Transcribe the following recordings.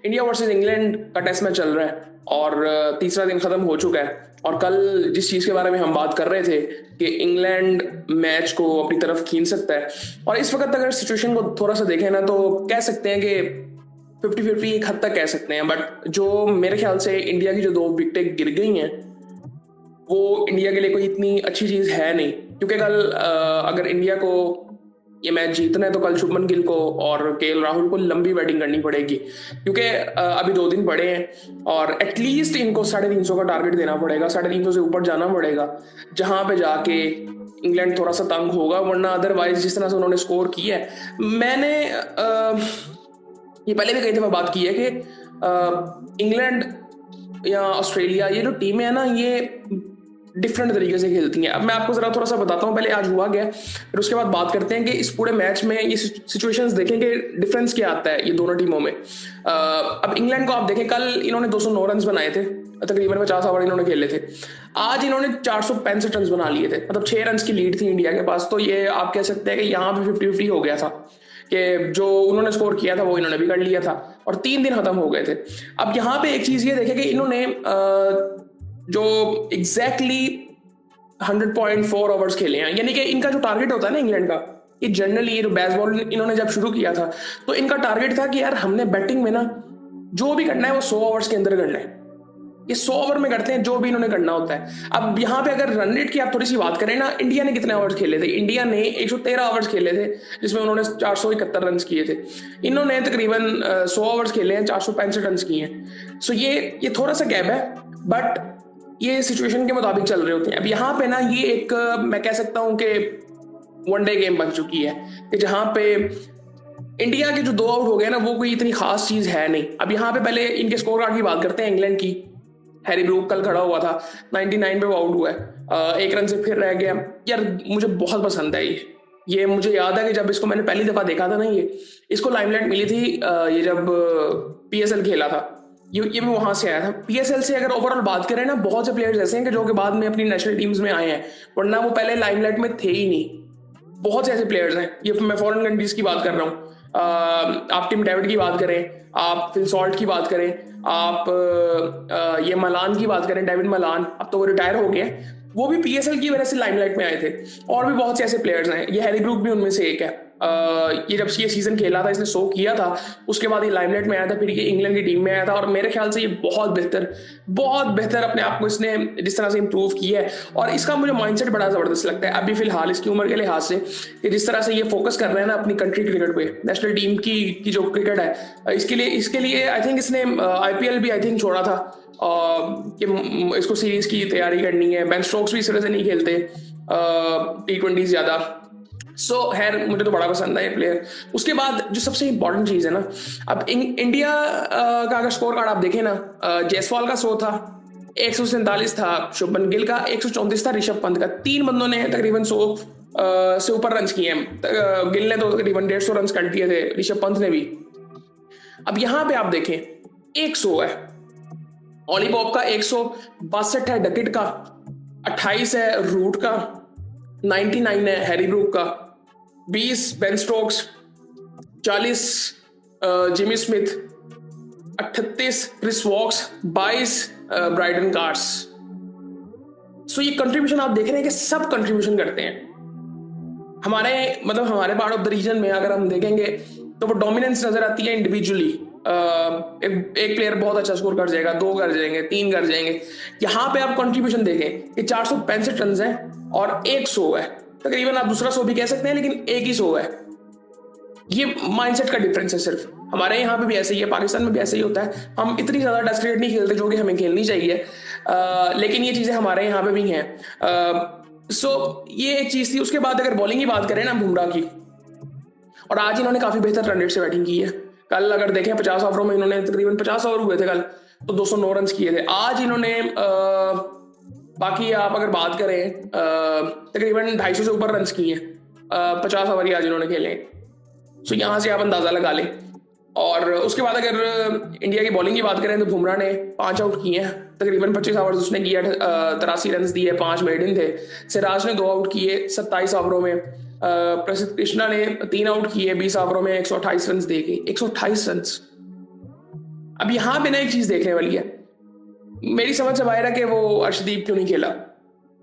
India versus England का test match चल रहा है और तीसरा दिन खत्म हो चुका है। और कल जिस चीज के बारे में हम बात कर रहे थे कि इंग्लैंड मैच को अपनी तरफ खींच सकता है, और इस वक्त अगर सिचुएशन को थोड़ा सा देखें ना तो कह सकते हैं कि 50-50 एक हद तक कह सकते हैं। बट जो मेरे ख्याल से इंडिया की जो 2 विकेटें गिर गई हैं वो इंडिया के लिए कोई इतनी अच्छी चीज है नहीं, क्योंकि कल अगर इंडिया को ये मैच जीतना है तो कल शुभमन गिल को और केएल राहुल को लंबी बैटिंग करनी पड़ेगी, क्योंकि अभी 2 दिन पड़े हैं और एटलीस्ट इनको 350 का टारगेट देना पड़ेगा, 350 से ऊपर जाना पड़ेगा, जहां पे जाके इंग्लैंड थोड़ा सा तंग होगा। वरना अदरवाइज जिस तरह से उन्होंने स्कोर किया है, मैंने ये पहले भी कई दफा बात की है कि इंग्लैंड या ऑस्ट्रेलिया ये जो टीमें है ना ये डिफरेंट तरीके से खेलती हैं। अब मैं आपको जरा थोड़ा सा बताता हूँ पहले आज हुआ क्या, फिर उसके बाद बात करते हैं कि इस पूरे मैच में ये सिचुएशंस देखें कि डिफरेंस क्या आता है ये दोनों टीमों में। अब इंग्लैंड को आप देखें, कल इन्होंने 209 रन बनाए थे, तकरीबन 50 ओवर इन्होंने खेले थे। आज इन्होंने 465 रन बना लिए थे, मतलब 6 रन की लीड थी इंडिया के पास। तो ये आप कह सकते हैं कि यहाँ पे 50-50 हो गया था कि जो उन्होंने स्कोर किया था वो इन्होंने भी कर लिया था और 3 दिन खत्म हो गए थे। अब यहाँ पे एक चीज ये देखे कि इन्होंने जो एग्जैक्टली 100.4 ओवर्स खेले हैं, यानी कि इनका जो टारगेट होता है ना इंग्लैंड का, ये जनरली ये जो बेसबॉल इन्होंने जब शुरू किया था तो इनका टारगेट था कि यार हमने बैटिंग में ना जो भी करना है वो 100 ओवर्स के अंदर करना है। ये 100 ओवर में करते हैं जो भी इन्होंने करना होता है। अब यहाँ पे अगर रन रेट की आप थोड़ी सी बात करें ना, इंडिया ने कितने ओवर्स खेले थे? इंडिया ने 113 ओवर्स खेले थे जिसमें उन्होंने 471 रन किए थे। इन्होंने तकरीबन 100 ओवर्स खेले हैं, 465 रन किए हैं। सो ये थोड़ा सा गैप है, बट ये सिचुएशन के मुताबिक चल रहे होते हैं। अब यहाँ पे ना ये एक मैं कह सकता हूँ कि वनडे गेम बन चुकी है कि जहाँ पे इंडिया के जो 2 आउट हो गए ना वो कोई इतनी खास चीज है नहीं। अब यहाँ पे पहले इनके स्कोर कार्ड की बात करते हैं इंग्लैंड की। हैरी ब्रूक कल खड़ा हुआ था, 99 पे वो आउट हुआ है, 1 रन से फिर रह गया। यार मुझे बहुत पसंद है ये मुझे याद है कि जब इसको मैंने पहली दफा देखा था ना, ये इसको लाइमलाइट मिली थी ये जब पीएसएल खेला था। ये मैं वहां से आया था पीएसएल से। अगर ओवरऑल बात करें ना, बहुत से प्लेयर्स ऐसे हैं कि जो कि बाद में अपनी नेशनल टीम्स में आए हैं, वरना वो पहले लाइमलाइट में थे ही नहीं। बहुत से ऐसे प्लेयर्स हैं, ये मैं फॉरेन कंट्रीज की बात कर रहा हूँ। आप टिम डेविड की बात करें, आप फिल सॉल्ट की बात करें, आप ये मलान की बात करें, डेविड मलान, अब तो वो रिटायर हो गए, वो भी पीएसएल की वजह से लाइमलाइट में आए थे। और भी बहुत से ऐसे प्लेयर्स हैं, ये हैरी ब्रूक भी उनमें से एक है। ये जब ये सीजन खेला था, इसने शो किया था, उसके बाद ये लाइमलाइट में आया था, फिर ये इंग्लैंड की टीम में आया था। और मेरे ख्याल से ये बहुत बेहतर अपने आप को इसने जिस तरह से इंप्रूव किया है, और इसका मुझे माइंडसेट बड़ा जबरदस्त लगता है अभी फिलहाल इसकी उम्र के लिहाज से, कि जिस तरह से ये फोकस कर रहे हैं ना अपनी कंट्री क्रिकेट पे, नेशनल टीम की जो क्रिकेट है, इसके लिए आई थिंक इसने आईपीएल भी आई थिंक छोड़ा था कि इसको सीरीज की तैयारी करनी है। बेन स्टोक्स भी इस तरह से नहीं खेलते T20 ज्यादा। खैर मुझे तो बड़ा पसंद है ये प्लेयर। उसके बाद जो सबसे इंपॉर्टेंट चीज है ना, अब इंडिया का अगर स्कोर कार्ड आप देखें ना, जायसवाल का 100 था, 147 था शुभमन गिल का, 134 था ऋषभ पंत का। 3 बंदों ने तकरीबन 100 से ऊपर रन किए हैं। गिल ने तो तकरीबन 150 रन कर दिए थे, ऋषभ पंत ने भी। अब यहां पे आप देखें 100 है ऑली बॉब का, 162 है डकिट का, 28 है रूट का, 99 है हैरी ब्रूक का, 20 Ben Stokes, 40 Jimmy Smith, 38 Chris Woakes, 22 Brydon Carse. So ये कंट्रीब्यूशन आप देख रहे हैं कि सब कंट्रीब्यूशन करते हैं। हमारे पार्ट ऑफ द रीजन में अगर हम देखेंगे तो वो डोमिनेंस नजर आती है इंडिविजुअली। एक प्लेयर बहुत अच्छा स्कोर कर जाएगा, 2 कर जाएंगे, 3 कर जाएंगे। यहाँ पे आप कंट्रीब्यूशन देखें कि 465 रन है और 100 है, तकरीबन आप दूसरा 100 भी कह सकते हैं, लेकिन एक ही 100 है। ये माइंडसेट का डिफरेंस है सिर्फ। हमारे यहाँ पे भी ऐसे ही है, पाकिस्तान में भी ऐसे ही होता है। हम इतनी ज्यादा टेस्ट क्रिकेट नहीं खेलते जो कि हमें खेलनी चाहिए, लेकिन ये चीजें हमारे यहाँ पे भी हैं। ये एक चीज थी। उसके बाद अगर बॉलिंग की बात करें ना बुमराह की, और आज इन्होंने काफी बेहतर रन रेट से बैटिंग की है। कल अगर देखें 50 ओवरों में इन्होंने तकरीबन 50 ओवर हुए थे कल, तो 209 रन किए थे। आज इन्होंने बाकी आप अगर बात करें तकरीबन 250 से ऊपर रन किए हैं, 50 ओवर ही आज इन्होंने खेले। सो यहाँ से आप अंदाजा लगा लें। और उसके बाद अगर इंडिया की बॉलिंग की बात करें तो बुमराह ने 5 आउट किए हैं, तकरीबन 25 ओवर उसने किया, 83 रन दिए, 5 मेडन थे। सिराज ने 2 आउट किए 27 ओवरों में। प्रसिद्ध कृष्णा ने 3 आउट किए 20 ओवरों में, 128 रन दे के। 128 रन, अब यहाँ पे ना एक चीज देखने वाली है, मेरी समझ से बाहर है कि वो अर्शदीप क्यों नहीं खेला।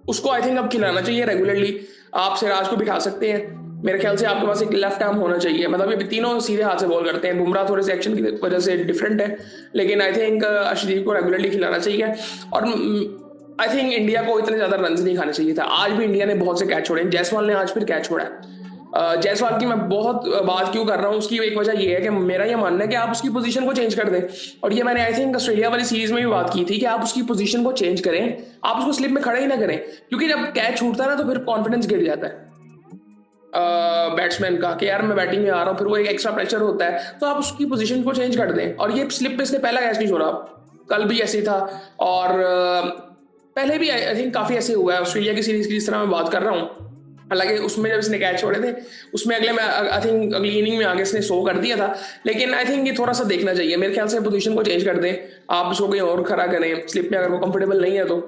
उसको आई थिंक अब खिलाना चाहिए रेगुलरली। आप सिराज को बिठा सकते हैं, मेरे ख्याल से आपके पास एक लेफ्ट आर्म होना चाहिए। मतलब ये तीनों सीधे हाथ से बॉल करते हैं, बुमराह थोड़े से एक्शन की वजह से डिफरेंट है, लेकिन आई थिंक अर्शदीप को रेगुलरली खिलाना चाहिए। और आई थिंक इंडिया को इतने ज्यादा रन नहीं खाने चाहिए था। आज भी इंडिया ने बहुत से कैच छोड़े हैं, जायसवाल ने आज फिर कैच छोड़ा है। जायसवाल की मैं बहुत बात क्यों कर रहा हूँ, उसकी एक वजह यह है कि मेरा यह मानना है कि आप उसकी पोजीशन को चेंज कर दें। और ये मैंने आई थिंक ऑस्ट्रेलिया वाली सीरीज में भी बात की थी कि आप उसकी पोजीशन को चेंज करें, आप उसको स्लिप में खड़े ही ना करें, क्योंकि जब कैच छूटता है ना तो फिर कॉन्फिडेंस गिर जाता है बैट्समैन का कि यार मैं बैटिंग में आ रहा हूँ, फिर वो एक एक्स्ट्रा प्रेशर होता है। तो आप उसकी पोजीशन को चेंज कर दें। और ये स्लिप पे इसने पहला कैच नहीं छोड़ा, कल भी ऐसे ही था, और पहले भी आई थिंक काफी ऐसे हुआ है ऑस्ट्रेलिया की सीरीज की जिस तरह मैं बात कर रहा हूँ। हालांकि उसमें जब इसने कैच छोड़े थे उसमें अगले में आई थिंक अगली इनिंग में आगे इसने 100 कर दिया था, लेकिन आई थिंक ये थोड़ा सा देखना चाहिए। मेरे ख्याल से पोजीशन को चेंज कर दें, आप उसको कहीं और खड़ा करें स्लिप में अगर वो कंफर्टेबल नहीं है तो,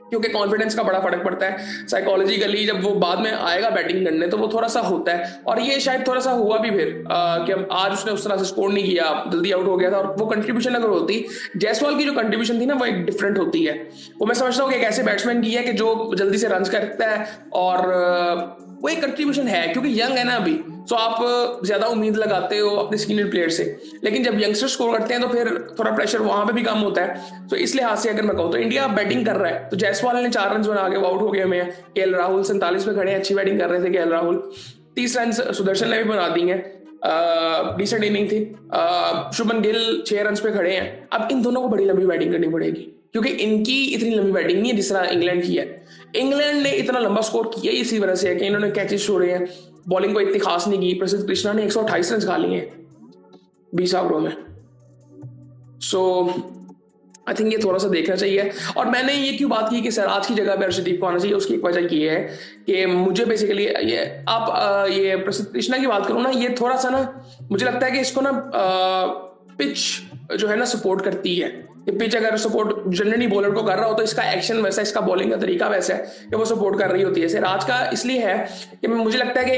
क्योंकि कॉन्फिडेंस का बड़ा फर्क पड़ता है साइकोलॉजिकली। जब वो बाद में आएगा बैटिंग करने तो वो थोड़ा सा होता है, और ये शायद थोड़ा सा हुआ भी फिर कि अब आज उसने उस तरह से स्कोर नहीं किया, जल्दी आउट हो गया था। और वो कंट्रीब्यूशन अगर होती, जायसवाल की जो कंट्रीब्यूशन थी ना वो एक डिफरेंट होती है। वो मैं समझता हूँ कि एक ऐसे बैट्समैन की है कि जो जल्दी से रन करता है, और वो एक कंट्रीब्यूशन है क्योंकि यंग है ना अभी, तो आप ज्यादा उम्मीद लगाते हो अपने सीनियर प्लेयर से। लेकिन जब यंगस्टर स्कोर करते हैं तो फिर थोड़ा प्रेशर वहां पे भी कम होता है। तो इस लिहाज से अगर मैं कहूँ तो इंडिया बैटिंग कर रहा है, तो जायसवाल ने 4 रन बना के आउट हो गए में, केएल राहुल 47 पे खड़े हैं, अच्छी बैटिंग कर रहे थे केएल राहुल। 30 रन सुदर्शन ने भी बना दी है, डिसेंट इनिंग थी। शुभमन गिल 6 रन पे खड़े हैं। अब इन दोनों को बड़ी लंबी बैटिंग करनी पड़ेगी, क्योंकि इनकी इतनी लंबी बैटिंग नहीं है जिस तरह इंग्लैंड की है। इंग्लैंड ने इतना लंबा स्कोर किया इसी वजह से है कि इन्होंने कैचेस छोड़े हैं, बॉलिंग को इतनी खास नहीं की। प्रसिद्ध कृष्णा ने 128 रन खा लिए हैं 20 ओवरों में। सो आई थिंक ये थोड़ा सा देखना चाहिए। और मैंने ये क्यों बात की कि सिराज की जगह पे अर्शदीप को आना चाहिए, उसकी एक वजह ये है कि मुझे बेसिकली ये आप ये प्रसिद्ध कृष्णा की बात करूँ ना, ये थोड़ा सा ना मुझे लगता है कि इसको ना पिच जो है ना सपोर्ट करती है। कि पिच अगर सपोर्ट जनरली बॉलर को कर रहा हो तो इसका एक्शन वैसा, इसका बॉलिंग का तरीका वैसा है कि वो सपोर्ट कर रही होती है। सिराज का इसलिए है कि मुझे लगता है कि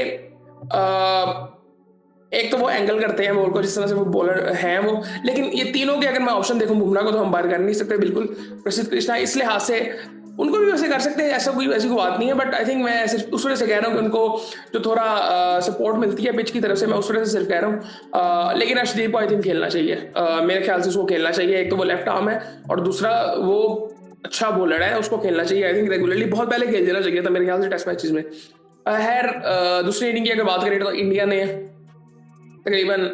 एक तो वो एंगल करते हैं बॉल को जिस तरह से वो बॉलर हैं वो, लेकिन ये तीनों के अगर मैं ऑप्शन देखूं, बुमराह को तो हम बाहर कर नहीं सकते बिल्कुल, प्रसिद्ध कृष्णा इस लिहाज से उनको भी वैसे कर सकते हैं, ऐसा कोई वैसी कोई बात नहीं है। बट आई थिंक मैं सिर्फ उस वजह से कह रहा हूँ कि उनको जो थोड़ा सपोर्ट मिलती है पिच की तरफ से, मैं उस वजह से सिर्फ कह रहा हूँ। लेकिन अर्शदीप को आई थिंक खेलना चाहिए, मेरे ख्याल से उसको खेलना चाहिए। एक तो वो लेफ्ट आर्म है और दूसरा वो अच्छा बॉलर है, उसको खेलना चाहिए आई थिंक रेगुलरली। बहुत पहले खेल देना चाहिए था मेरे ख्याल से टेस्ट मैचेस में। खैर दूसरी इनिंग की अगर बात करें तो इंडिया ने तकरीबन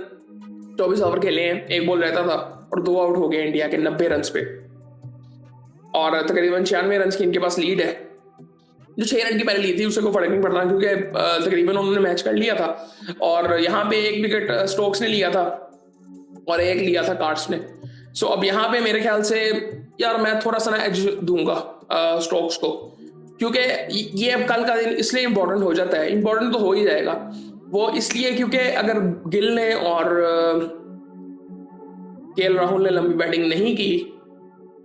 24 ओवर खेले हैं, एक बॉल रहता था और 2 आउट हो गए इंडिया के 90 रन पे, और तकरीबन 96 रन की इनके पास लीड है। जो 6 रन की पहले लीड थी उससे कोई फर्क नहीं पड़ता, क्योंकि तकरीबन उन्होंने मैच कर लिया था। और यहाँ पे एक विकेट स्टोक्स ने लिया था और एक लिया था कार्ड्स ने। सो अब यहाँ पे मेरे ख्याल से यार मैं थोड़ा सा ना एज दूंगा स्टोक्स को, क्योंकि ये अब कल का दिन इसलिए इंपॉर्टेंट हो जाता है। इंपॉर्टेंट तो हो ही जाएगा वो इसलिए क्योंकि अगर गिल ने और केएल राहुल ने लंबी बैटिंग नहीं की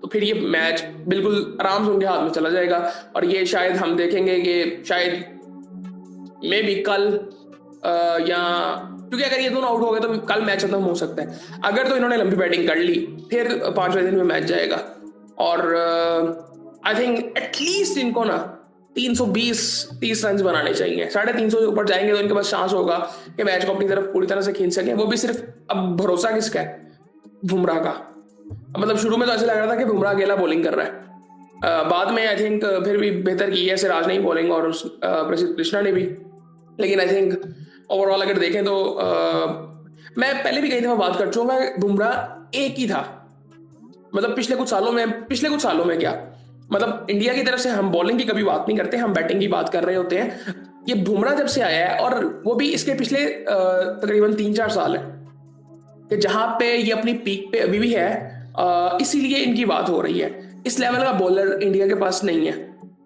तो फिर ये मैच बिल्कुल आराम से उनके हाथ में चला जाएगा। और ये शायद हम देखेंगे कि शायद मे बी कल या, क्योंकि अगर ये दोनों आउट हो गए तो कल मैच खत्म हो सकता है। अगर तो इन्होंने लंबी बैटिंग कर ली फिर 5वें दिन में मैच जाएगा। और आई थिंक एटलीस्ट इनको ना 320-30 रन बनाने चाहिए। 350 से ऊपर जाएंगे तो इनके पास चांस होगा कि मैच को अपनी तरफ पूरी तरह से खींच सकें। वो भी सिर्फ अब भरोसा किसका है? बुमराह का। मतलब शुरू में तो ऐसा लग रहा था कि बुमराह अकेला बॉलिंग कर रहा है, बाद में आई थिंक फिर भी बेहतर की है सिराज ने बॉलिंग और प्रसिद्ध कृष्णा ने भी। लेकिन आई थिंक ओवरऑल अगर देखें तो मैं पहले भी कही थी, मैं बात कर चुका, बुमराह एक ही था। मतलब पिछले कुछ सालों में क्या, मतलब इंडिया की तरफ से हम बॉलिंग की कभी बात नहीं करते, हम बैटिंग की बात कर रहे होते हैं। ये बुमराह जब से आया है, और वो भी इसके पिछले तकरीबन 3-4 साल है कि जहां पे ये अपनी पीक पे अभी भी है, इसीलिए इनकी बात हो रही है। इस लेवल का बॉलर इंडिया के पास नहीं है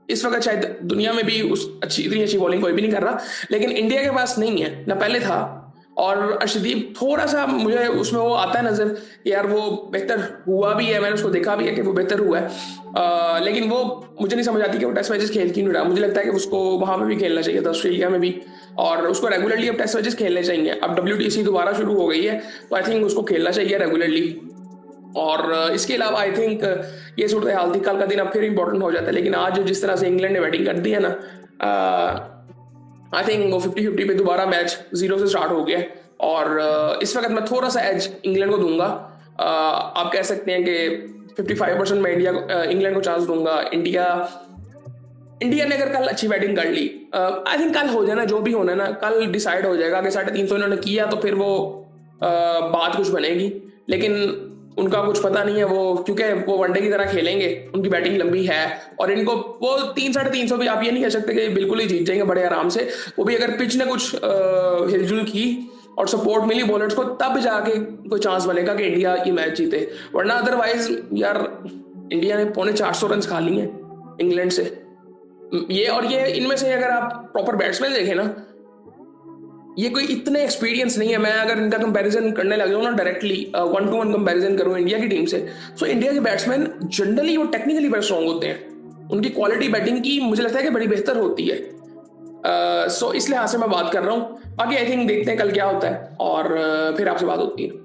इस वक्त। शायद दुनिया में भी इतनी अच्छी बॉलिंग कोई भी नहीं कर रहा, लेकिन इंडिया के पास नहीं है, ना पहले था। और अर्शदीप थोड़ा सा मुझे उसमें वो आता है नजर, यार वो बेहतर हुआ भी है, मैंने उसको देखा भी है कि वो बेहतर हुआ है। लेकिन वो मुझे नहीं समझ आती कि वो टेस्ट मैचेस खेल क्यों नहीं रहा। मुझे लगता है कि उसको वहां पे भी खेलना चाहिए था, ऑस्ट्रेलिया में भी, और उसको रेगुलरली अब टेस्ट मैचेस खेलने चाहिए। अब WTC दोबारा शुरू हो गई है तो आई थिंक उसको खेलना चाहिए रेगुलरली। और इसके अलावा आई थिंक ये सूरत हाल थी, कल का दिन अब फिर इंपॉर्टेंट हो जाता है, लेकिन आज जिस तरह से इंग्लैंड ने बैटिंग कर दी है ना, आई थिंक वो 50-50 पे दोबारा मैच 0 से स्टार्ट हो गया है। और इस वक्त मैं थोड़ा सा एज इंग्लैंड को दूंगा। आप कह सकते हैं कि 55% मैं इंग्लैंड को चांस दूंगा। इंडिया ने अगर कल अच्छी बैटिंग कर ली, आई थिंक कल हो जाना, जो भी होना है ना, कल डिसाइड हो जाएगा कि 350 इन्होंने किया तो फिर वो बात कुछ बनेगी। लेकिन उनका कुछ पता नहीं है, वो क्योंकि वो वनडे की तरह खेलेंगे, उनकी बैटिंग लंबी है और इनको वो 300-350 भी आप ये नहीं कह सकते कि बिल्कुल ही जीत जाएंगे बड़े आराम से। वो भी अगर पिच ने कुछ हिलजुल की और सपोर्ट मिली बॉलर्स को, तब जाके कोई चांस बनेगा कि इंडिया ये मैच जीते, वरना अदरवाइज यार इंडिया ने 450 रन खा लिए हैं इंग्लैंड से। ये इनमें से अगर आप प्रॉपर बैट्समैन देखें ना, ये कोई इतने एक्सपीरियंस नहीं है। मैं अगर इनका कंपैरिजन करने लग जाऊँ ना, डायरेक्टली 1-to-1 कंपैरिजन करूँ इंडिया की टीम से, तो इंडिया के बैट्समैन जनरली वो टेक्निकली बड़े स्ट्रॉन्ग होते हैं। उनकी क्वालिटी बैटिंग की मुझे लगता है कि बड़ी बेहतर होती है। सो इस लिहाज से मैं बात कर रहा हूँ। बाकी आई थिंक देखते हैं कल क्या होता है और फिर आपसे बात होती है।